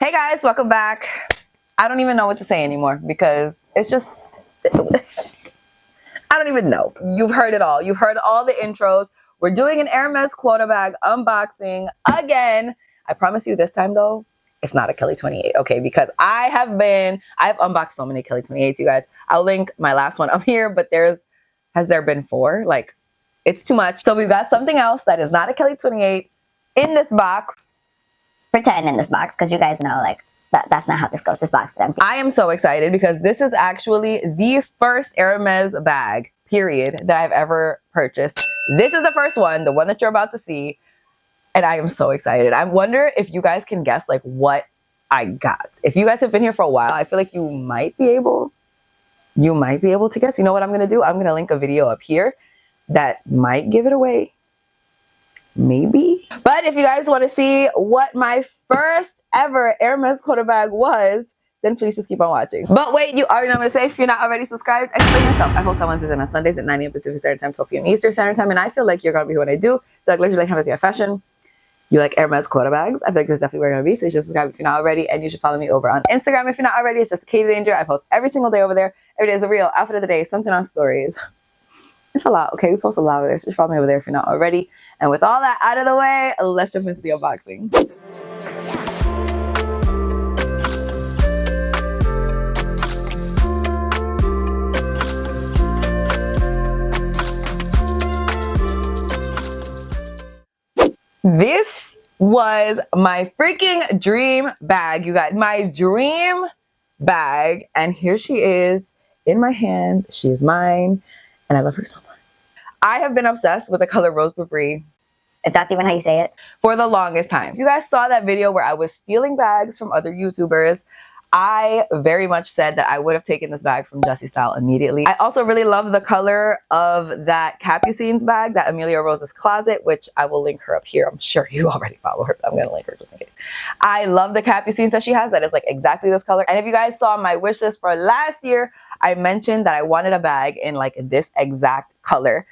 Hey guys, welcome back. I don't even know what to say anymore because it's just, I don't even know. You've heard it all. You've heard all the intros. We're doing an Hermes Quota bag unboxing again. I promise you this time though, it's not a Kelly 28, okay? Because I've unboxed so many Kelly 28s, you guys. I'll link my last one up here, but has there been 4? Like, it's too much. So we've got something else that is not a Kelly 28 in this box. Pretend in this box, because you guys know, like, that's not how this goes. This box is empty. I am so excited because this is actually the first Hermes bag, period, that I've ever purchased. This is the first one, the one that you're about to see, and I am so excited. I wonder if you guys can guess, like, what I got. If you guys have been here for a while, I feel like you might be able to guess. You know what I'm going to do? I'm going to link a video up here that might give it away. Maybe. But if you guys want to see what my first ever Hermes Quota bag was, then please just keep on watching. But wait, you already know what I'm going to say. If you're not already subscribed, explain yourself. I post on Wednesdays and on Sundays at 9 a.m. Pacific Standard Time, 12 p.m. Eastern Standard Time, and I feel like you're going to be what I do. Like luxury, like fancy, fashion. You like Hermes Quota bags. I feel like this is definitely where you're going to be. So you should subscribe if you're not already, and you should follow me over on Instagram if you're not already. It's just Katie Danger. I post every single day over there. Every day is a real outfit of the day, something on stories. It's a lot, okay? We post a lot over there, so just follow me over there if you're not already. And with all that out of the way, let's jump into the unboxing. This was my freaking dream bag, you guys. My dream bag. And here she is in my hands. She is mine. And I love her so much. I have been obsessed with the color Rose Brie. If that's even how you say it. For the longest time. If you guys saw that video where I was stealing bags from other YouTubers, I very much said that I would have taken this bag from Jessie Style immediately. I also really love the color of that Capucines bag, that Amelia Rose's Closet, which I will link her up here. I'm sure you already follow her, but I'm going to link her just in case. I love the Capucines that she has that is like exactly this color. And if you guys saw my wish list for last year, I mentioned that I wanted a bag in like this exact color.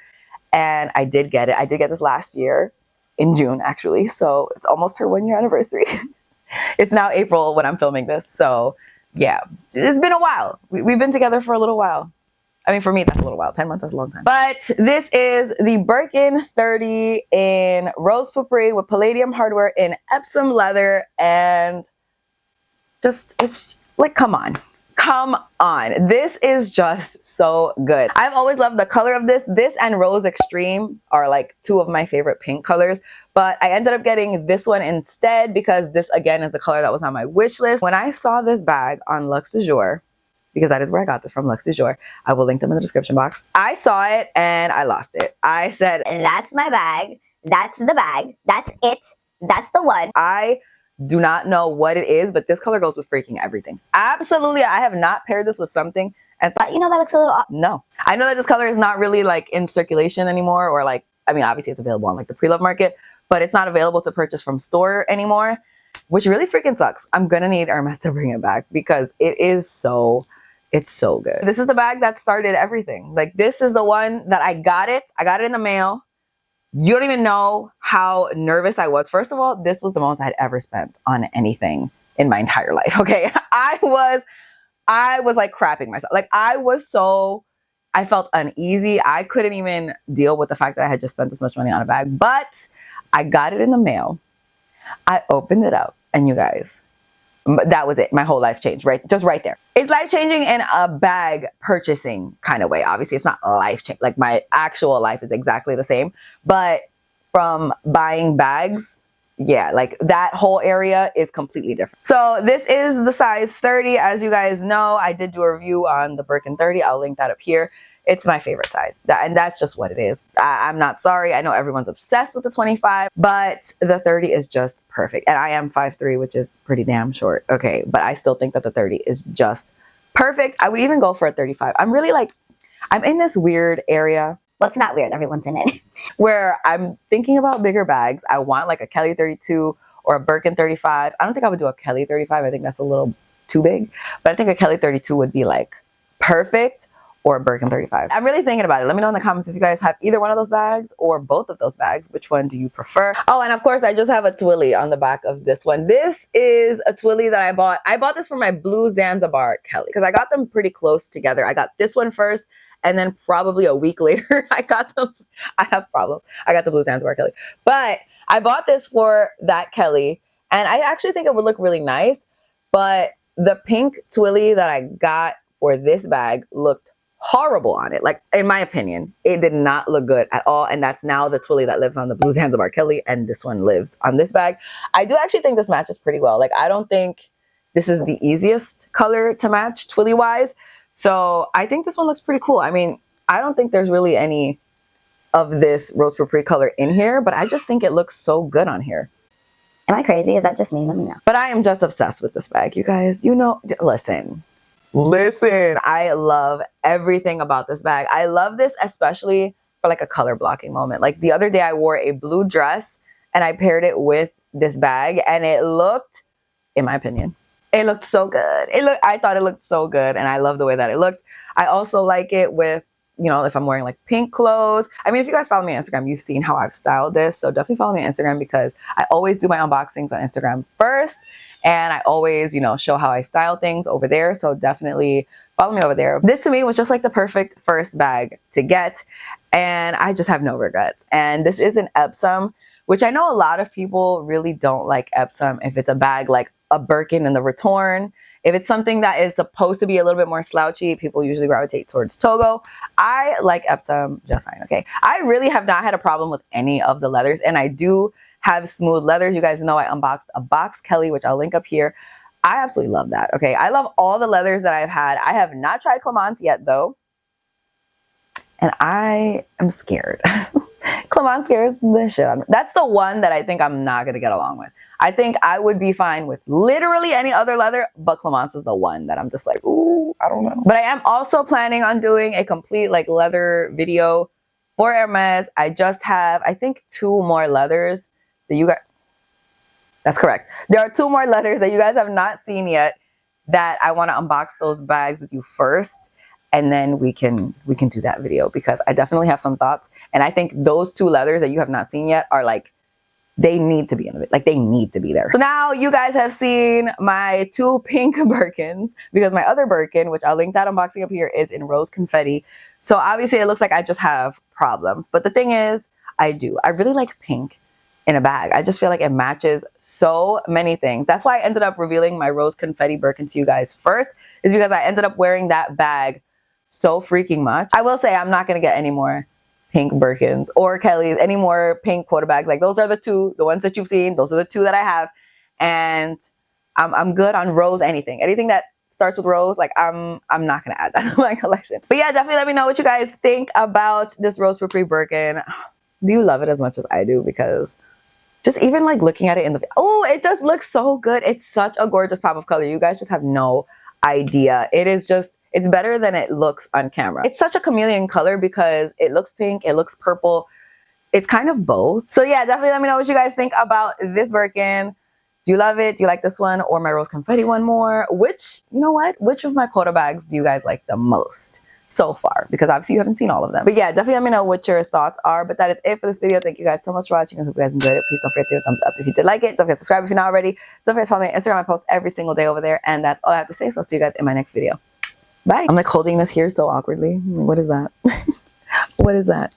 And I did get it. I did get this last year in June, actually. So it's almost her 1-year anniversary. It's now April when I'm filming this. So yeah, it's been a while. We've been together for a little while. I mean, for me, that's a little while. 10 months is a long time. But this is the Birkin 30 in Rose Brie with palladium hardware in Epsom leather. And just, it's just, like, come on. Come on. This is just so good. I've always loved the color of this. This and Rose Extreme are like 2 of my favorite pink colors, but I ended up getting this one instead because this again is the color that was on my wish list. When I saw this bag on Luxe du Jour, because that is where I got this from, Luxe du Jour, I will link them in the description box. I saw it and I lost it. I said, that's my bag. That's the bag. That's it. That's the one. I do not know what it is, but this color goes with freaking everything. Absolutely. I have not paired this with something and but you know, that looks a little off. No. I know that this color is not really like in circulation anymore, or like, I mean, obviously it's available on like the pre-love market, but it's not available to purchase from store anymore, which really freaking sucks. I'm gonna need Hermes to bring it back because it's so good. This is the bag that started everything. Like, this is the one that I got it in the mail. You don't even know how nervous I was. First of all, this was the most I had ever spent on anything in my entire life, okay? I was like crapping myself. Like, I felt uneasy. I couldn't even deal with the fact that I had just spent this much money on a bag, but I got it in the mail. I opened it up, and you guys, that was it. My whole life changed, right? Just right there. It's life-changing in a bag purchasing kind of way. Obviously, it's not life-changing. Like, my actual life is exactly the same. But from buying bags, yeah, like that whole area is completely different. So this is the size 30. As you guys know, I did do a review on the Birkin 30. I'll link that up here. It's my favorite size, and that's just what it is. I'm not sorry. I know everyone's obsessed with the 25, but the 30 is just perfect. And I am 5'3", which is pretty damn short. Okay, but I still think that the 30 is just perfect. I would even go for a 35. I'm really like, I'm in this weird area. Well, it's not weird. Everyone's in it. Where I'm thinking about bigger bags. I want like a Kelly 32 or a Birkin 35. I don't think I would do a Kelly 35. I think that's a little too big. But I think a Kelly 32 would be like perfect. or Birkin 35. I'm really thinking about it. Let me know in the comments if you guys have either one of those bags or both of those bags. Which one do you prefer? Oh, and of course, I just have a Twilly on the back of this one. This is a Twilly that I bought. I bought this for my blue Zanzibar Kelly because I got them pretty close together. I got this one first, and then probably a week later, I got them. I have problems. I got the blue Zanzibar Kelly. But I bought this for that Kelly, and I actually think it would look really nice. But the pink Twilly that I got for this bag looked horrible on it. Like, in my opinion, it did not look good at all. And that's now the Twilly that lives on the blue Zanzibar Kelly, and this one lives on this bag. I do actually think this matches pretty well. Like, I don't think this is the easiest color to match Twilly wise. So I think this one looks pretty cool. I mean, I don't think there's really any of this Rose Pourpre color in here, but I just think it looks so good on here. Am I crazy? Is that just me? Let me know. But I am just obsessed with this bag, you guys. You know, listen, I love everything about this bag. I love this especially for like a color blocking moment. Like the other day I wore a blue dress and I paired it with this bag, and it looked, in my opinion, it looked so good. I thought it looked so good, and I love the way that it looked. I also like it with, you know, if I'm wearing like pink clothes. I mean, if you guys follow me on Instagram, you've seen how I've styled this. So definitely follow me on Instagram because I always do my unboxings on Instagram first. And I always, you know, show how I style things over there. So definitely follow me over there. This to me was just like the perfect first bag to get. And I just have no regrets. And this is an Epsom, which I know a lot of people really don't like Epsom if it's a bag like a Birkin and the Return. If it's something that is supposed to be a little bit more slouchy, people usually gravitate towards Togo. I like Epsom just fine, okay? I really have not had a problem with any of the leathers, and I do have smooth leathers. You guys know I unboxed a box Kelly, which I'll link up here. I absolutely love that, okay? I love all the leathers that I've had. I have not tried Clemence yet, though, and I am scared. Clemence scares the shit out of me. That's the one that I think I'm not going to get along with. I think I would be fine with literally any other leather, but Clemence is the one that I'm just like, ooh, I don't know. But I am also planning on doing a complete like leather video for Hermes. I just have, I think, 2 more leathers that you guys, that's correct. There are 2 more leathers that you guys have not seen yet that I want to unbox those bags with you first. And then we can do that video because I definitely have some thoughts. And I think those 2 leathers that you have not seen yet are like, they need to be in it. Like, they need to be there. So now you guys have seen my 2 pink Birkins, because my other Birkin, which I'll link that unboxing up here, is in rose confetti. So obviously it looks like I just have problems. But the thing is, I really like pink in a bag. I just feel like it matches so many things. That's why I ended up revealing my rose confetti Birkin to you guys first, is because I ended up wearing that bag so freaking much. I will say I'm not going to get any more pink Birkins or Kellys, any more pink Quota bags. Like, those are the ones that you've seen. Those are the 2 that I have. And I'm good on rose anything that starts with rose. Like, I'm not going to add that to my collection. But yeah, definitely let me know what you guys think about this Rose Pourpre Birkin. Do you love it as much as I do? Because just even like looking at it in the, oh, it just looks so good. It's such a gorgeous pop of color. You guys just have no idea. It is just, it's better than it looks on camera. It's such a chameleon color because it looks pink, it looks purple. It's kind of both. So yeah, definitely let me know what you guys think about this Birkin. Do you love it? Do you like this one or my rose confetti one more? Which, you know what? Which of my Quota bags do you guys like the most so far? Because obviously you haven't seen all of them. But yeah, definitely let me know what your thoughts are. But that is it for this video. Thank you guys so much for watching. I hope you guys enjoyed it. Please don't forget to give a thumbs up if you did like it. Don't forget to subscribe if you're not already. Don't forget to follow me on Instagram. I post every single day over there. And that's all I have to say. So I'll see you guys in my next video. Bye. I'm like holding this here so awkwardly. What is that? What is that?